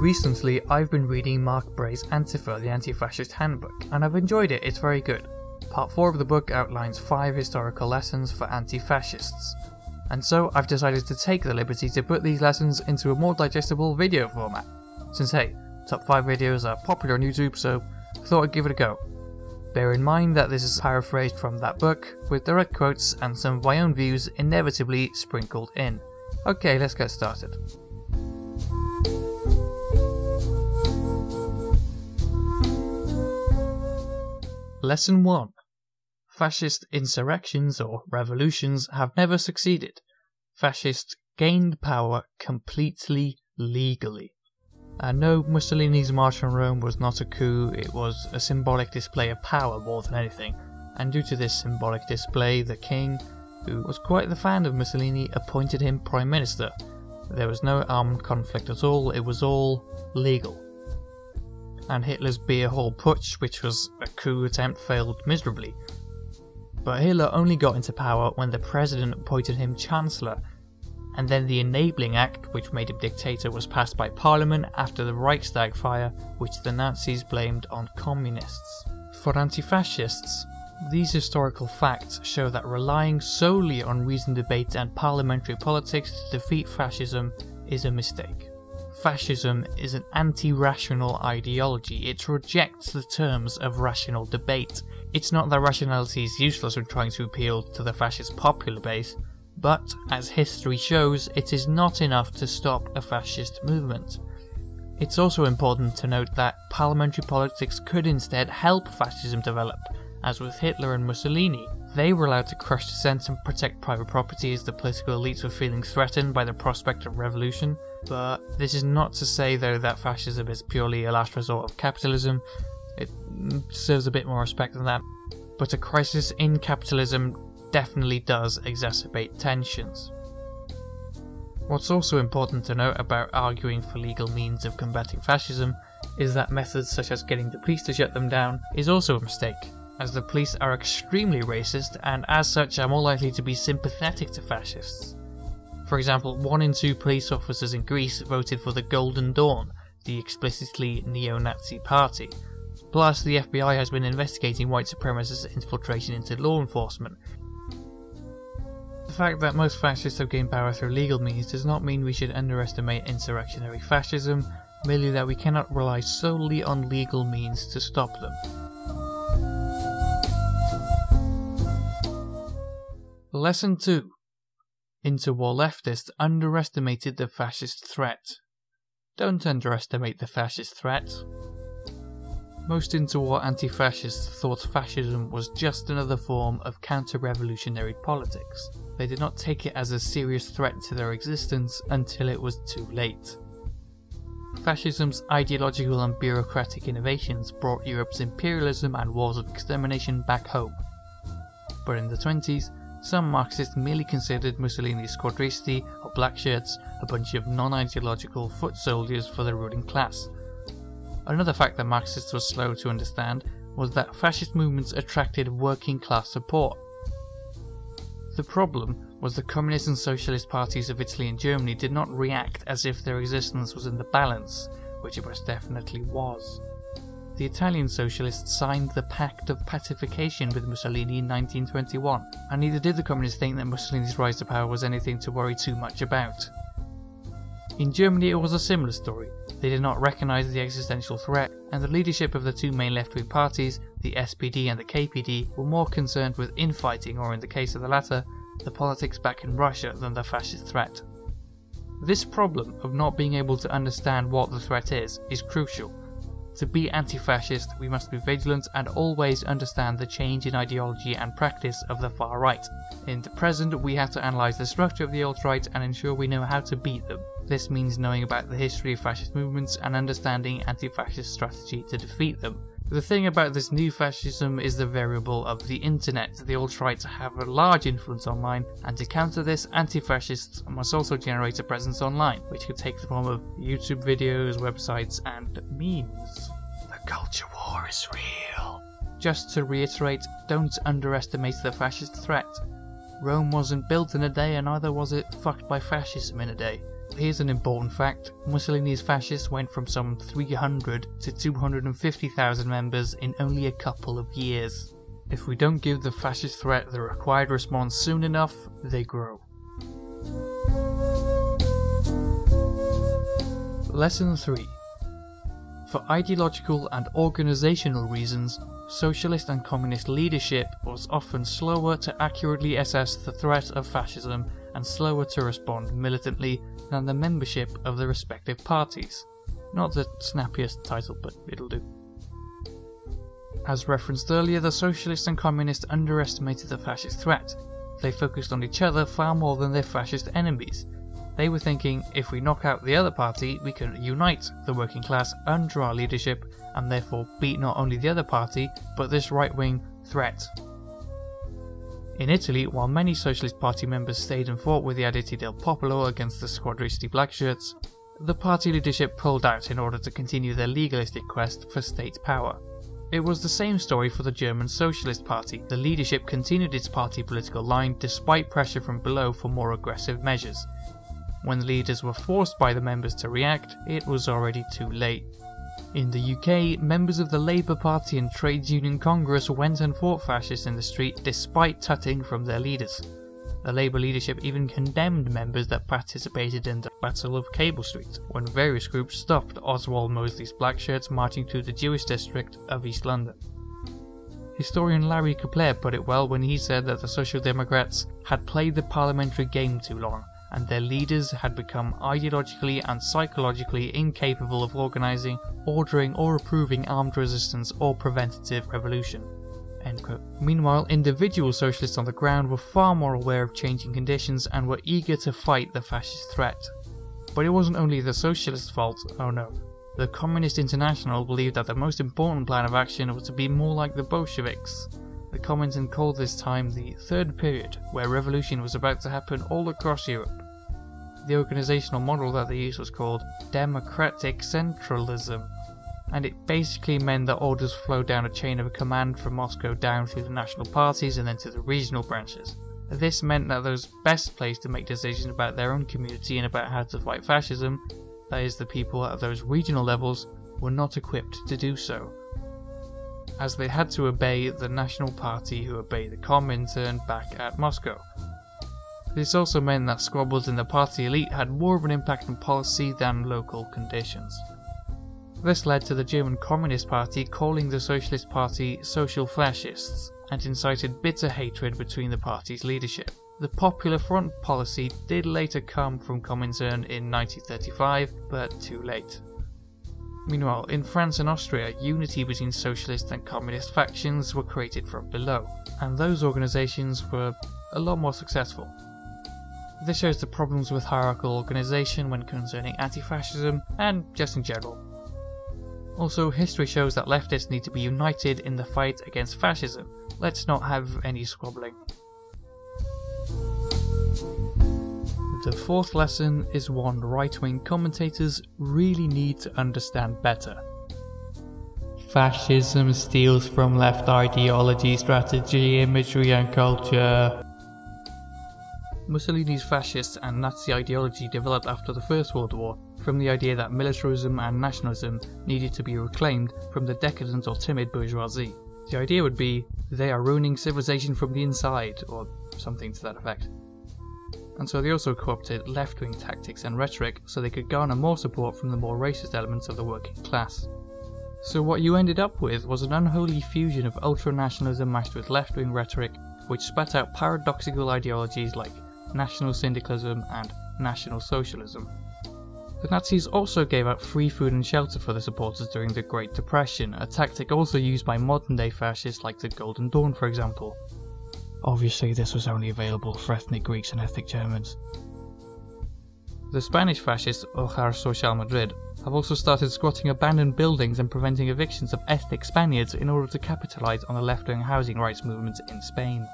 Recently, I've been reading Mark Bray's Antifa, the Antifascist Handbook, and I've enjoyed it. It's very good. Part 4 of the book outlines 5 historical lessons for anti-fascists. And so I've decided to take the liberty to put these lessons into a more digestible video format. Since hey, top 5 videos are popular on YouTube, so I thought I'd give it a go. Bear in mind that this is paraphrased from that book, with direct quotes and some of my own views inevitably sprinkled in. Okay, let's get started. Lesson 1. Fascist insurrections or revolutions have never succeeded. Fascists gained power completely legally. And no, Mussolini's march on Rome was not a coup, it was a symbolic display of power more than anything. And due to this symbolic display, the king, who was quite the fan of Mussolini, appointed him prime minister. There was no armed conflict at all, it was all legal. And Hitler's beer hall putsch, which was a coup attempt, failed miserably. But Hitler only got into power when the president appointed him chancellor, and then the Enabling Act, which made him dictator, was passed by parliament after the Reichstag fire, which the Nazis blamed on communists. For anti-fascists, these historical facts show that relying solely on reasoned debate and parliamentary politics to defeat fascism is a mistake. Fascism is an anti-rational ideology. It rejects the terms of rational debate. It's not that rationality is useless when trying to appeal to the fascist popular base, but, as history shows, it is not enough to stop a fascist movement. It's also important to note that parliamentary politics could instead help fascism develop, as with Hitler and Mussolini. They were allowed to crush dissent and protect private property as the political elites were feeling threatened by the prospect of revolution. But this is not to say though that fascism is purely a last resort of capitalism. It deserves a bit more respect than that. But a crisis in capitalism definitely does exacerbate tensions. What's also important to note about arguing for legal means of combating fascism is that methods such as getting the police to shut them down is also a mistake, as the police are extremely racist and as such are more likely to be sympathetic to fascists. For example, 1 in 2 police officers in Greece voted for the Golden Dawn, the explicitly neo-Nazi party. Plus, the FBI has been investigating white supremacist infiltration into law enforcement. The fact that most fascists have gained power through legal means does not mean we should underestimate insurrectionary fascism, merely that we cannot rely solely on legal means to stop them. Lesson 2. Interwar leftists underestimated the fascist threat. Don't underestimate the fascist threat. Most interwar anti-fascists thought fascism was just another form of counter-revolutionary politics. They did not take it as a serious threat to their existence until it was too late. Fascism's ideological and bureaucratic innovations brought Europe's imperialism and wars of extermination back home. But in the 20s, some Marxists merely considered Mussolini's squadristi, or black shirts, a bunch of non-ideological foot soldiers for the ruling class. Another fact that Marxists were slow to understand was that fascist movements attracted working class support. The problem was the communist and socialist parties of Italy and Germany did not react as if their existence was in the balance, which it most definitely was. The Italian socialists signed the Pact of Pacification with Mussolini in 1921, and neither did the communists think that Mussolini's rise to power was anything to worry too much about. In Germany it was a similar story. They did not recognise the existential threat, and the leadership of the 2 main left-wing parties, the SPD and the KPD, were more concerned with infighting, or in the case of the latter, the politics back in Russia, than the fascist threat. This problem of not being able to understand what the threat is crucial. To be anti-fascist, we must be vigilant and always understand the change in ideology and practice of the far right. In the present, we have to analyse the structure of the alt-right and ensure we know how to beat them. This means knowing about the history of fascist movements and understanding anti-fascist strategy to defeat them. The thing about this new fascism is the variable of the internet. The alt-right have a large influence online, and to counter this, anti-fascists must also generate a presence online, which could take the form of YouTube videos, websites, and memes. The culture war is real. Just to reiterate, don't underestimate the fascist threat. Rome wasn't built in a day, and neither was it fucked by fascism in a day. here's an important fact. Mussolini's fascists went from some 300 to 250,000 members in only a couple of years. If we don't give the fascist threat the required response soon enough, they grow. Lesson 3. For ideological and organisational reasons, socialist and communist leadership was often slower to accurately assess the threat of fascism and slower to respond militantly than the membership of the respective parties. Not the snappiest title, but it'll do. As referenced earlier, the socialists and communists underestimated the fascist threat. They focused on each other far more than their fascist enemies. They were thinking, if we knock out the other party, we can unite the working class under our leadership and therefore beat not only the other party, but this right-wing threat. In Italy, while many Socialist Party members stayed and fought with the Addetti del Popolo against the Squadristi Blackshirts, the party leadership pulled out in order to continue their legalistic quest for state power. It was the same story for the German Socialist Party. The leadership continued its party political line despite pressure from below for more aggressive measures. When the leaders were forced by the members to react, it was already too late. In the UK, members of the Labour Party and Trades Union Congress went and fought fascists in the street despite tutting from their leaders. The Labour leadership even condemned members that participated in the Battle of Cable Street, when various groups stopped Oswald Mosley's Blackshirts marching through the Jewish district of East London. Historian Larry Kapler put it well when he said that the Social Democrats had played the parliamentary game too long, and their leaders had become ideologically and psychologically incapable of organising, ordering or approving armed resistance or preventative revolution. End quote. Meanwhile, individual socialists on the ground were far more aware of changing conditions and were eager to fight the fascist threat. But it wasn't only the socialists' fault, oh no. The Communist International believed that the most important plan of action was to be more like the Bolsheviks. The Comintern called this time the Third Period, where revolution was about to happen all across Europe. The organisational model that they used was called democratic centralism, and it basically meant that orders flowed down a chain of command from Moscow down through the national parties and then to the regional branches. This meant that those best placed to make decisions about their own community and about how to fight fascism, that is the people at those regional levels, were not equipped to do so, as they had to obey the National Party who obeyed the Comintern back at Moscow. This also meant that squabbles in the party elite had more of an impact on policy than local conditions. This led to the German Communist Party calling the Socialist Party Social Fascists, and incited bitter hatred between the party's leadership. The Popular Front policy did later come from Comintern in 1935, but too late. Meanwhile, in France and Austria, unity between socialist and communist factions were created from below, and those organisations were a lot more successful. This shows the problems with hierarchical organisation when concerning anti-fascism, and just in general. Also, history shows that leftists need to be united in the fight against fascism. Let's not have any squabbling. The fourth lesson is one right-wing commentators really need to understand better. Fascism steals from left ideology, strategy, imagery and culture. Mussolini's fascist and Nazi ideology developed after the First World War from the idea that militarism and nationalism needed to be reclaimed from the decadent or timid bourgeoisie. The idea would be, they are ruining civilization from the inside, or something to that effect. And so they also co-opted left-wing tactics and rhetoric so they could garner more support from the more racist elements of the working class. So what you ended up with was an unholy fusion of ultra-nationalism matched with left-wing rhetoric, which spat out paradoxical ideologies like national syndicalism and national socialism. The Nazis also gave out free food and shelter for their supporters during the Great Depression, a tactic also used by modern-day fascists like the Golden Dawn, for example. Obviously, this was only available for ethnic Greeks and ethnic Germans. The Spanish fascists, Hogar Social Madrid, have also started squatting abandoned buildings and preventing evictions of ethnic Spaniards in order to capitalise on the left-wing housing rights movement in Spain.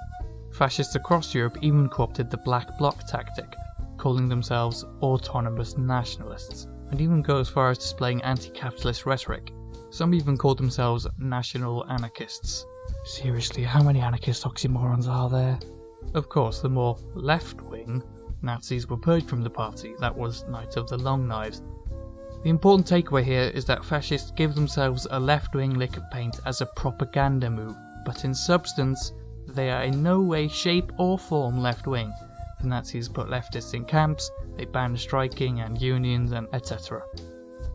Fascists across Europe even co-opted the Black Bloc tactic, calling themselves autonomous nationalists, and even go as far as displaying anti-capitalist rhetoric. Some even called themselves national anarchists. Seriously, how many anarchist oxymorons are there? Of course, the more left-wing Nazis were purged from the party. That was Night of the Long Knives. The important takeaway here is that fascists give themselves a left-wing lick of paint as a propaganda move, but in substance, they are in no way, shape or form left-wing. The Nazis put leftists in camps, they banned striking and unions and etc.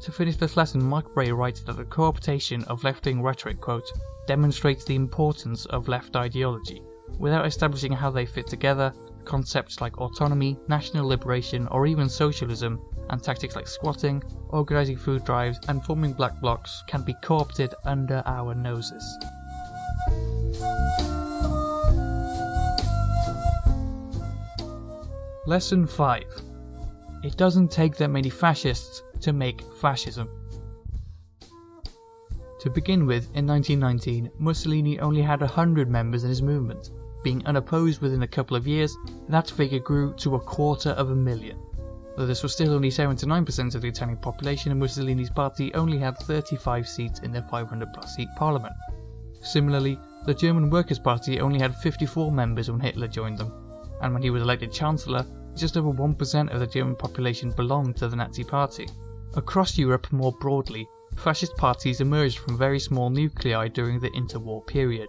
To finish this lesson, Mark Bray writes that the co-optation of left-wing rhetoric, quote, demonstrates the importance of left ideology. Without establishing how they fit together, concepts like autonomy, national liberation or even socialism, and tactics like squatting, organising food drives and forming black blocs can be co-opted under our noses. Lesson 5. It doesn't take that many fascists to make fascism. To begin with, in 1919, Mussolini only had 100 members in his movement. Being unopposed within a couple of years, that figure grew to 250,000. Though this was still only 7 to 9% of the Italian population, and Mussolini's party only had 35 seats in their 500+ seat parliament. Similarly, the German Workers' Party only had 54 members when Hitler joined them, and when he was elected Chancellor, just over 1% of the German population belonged to the Nazi Party. Across Europe more broadly, fascist parties emerged from very small nuclei during the interwar period.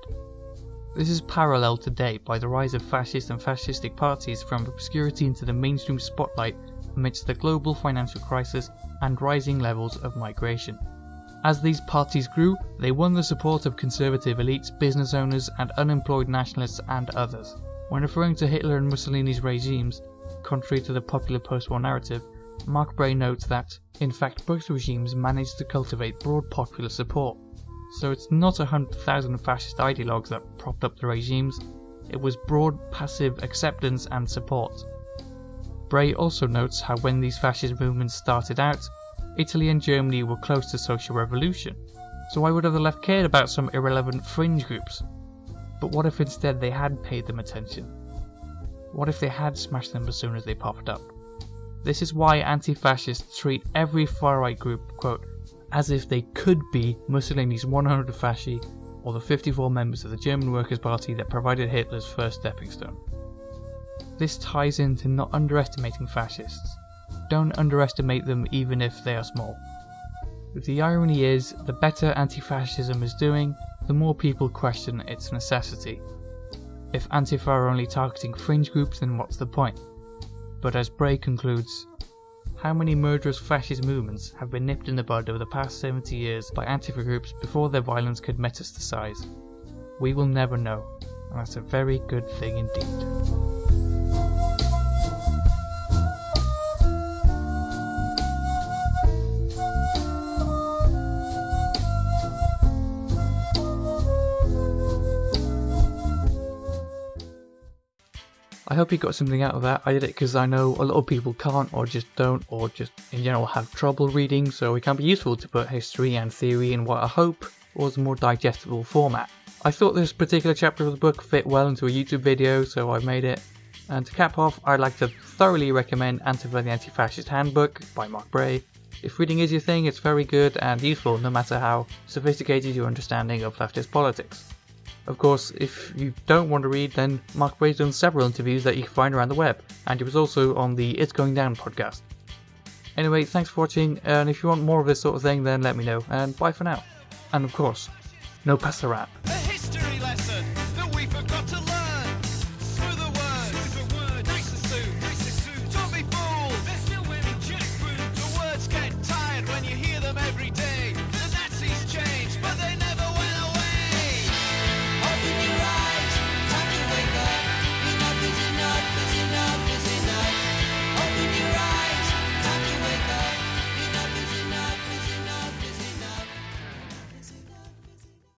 This is paralleled today by the rise of fascist and fascistic parties from obscurity into the mainstream spotlight amidst the global financial crisis and rising levels of migration. As these parties grew, they won the support of conservative elites, business owners and unemployed nationalists and others. When referring to Hitler and Mussolini's regimes, contrary to the popular post-war narrative, Mark Bray notes that, in fact, both regimes managed to cultivate broad popular support. So it's not 100,000 fascist ideologues that propped up the regimes, it was broad passive acceptance and support. Bray also notes how when these fascist movements started out, Italy and Germany were close to social revolution, so why would have the left cared about some irrelevant fringe groups? But what if instead they had paid them attention? What if they had smashed them as soon as they popped up? This is why anti-fascists treat every far-right group, quote, as if they could be Mussolini's 100 fasci or the 54 members of the German Workers' Party that provided Hitler's first stepping stone. This ties into not underestimating fascists. Don't underestimate them even if they are small. The irony is, the better anti-fascism is doing, the more people question its necessity. If Antifa are only targeting fringe groups, then what's the point? But as Bray concludes, how many murderous fascist movements have been nipped in the bud over the past 70 years by Antifa groups before their violence could metastasize? We will never know, and that's a very good thing indeed. I hope you got something out of that. I did it because I know a lot of people can't or just don't or just in general have trouble reading, so it can be useful to put history and theory in what I hope was a more digestible format. I thought this particular chapter of the book fit well into a YouTube video, so I made it. And to cap off, I'd like to thoroughly recommend Antifa the Antifascist Handbook by Mark Bray. If reading is your thing, it's very good and useful no matter how sophisticated your understanding of leftist politics. Of course, if you don't want to read, then Mark Bray's done several interviews that you can find around the web, and he was also on the It's Going Down podcast. Anyway, thanks for watching, and if you want more of this sort of thing, then let me know, and bye for now. And of course, no pasta rap. A history lesson that we forgot to learn. Through the word, nice to suit. Don't be fooled, they're still wearing jackboots. The words get tired when you hear them every day.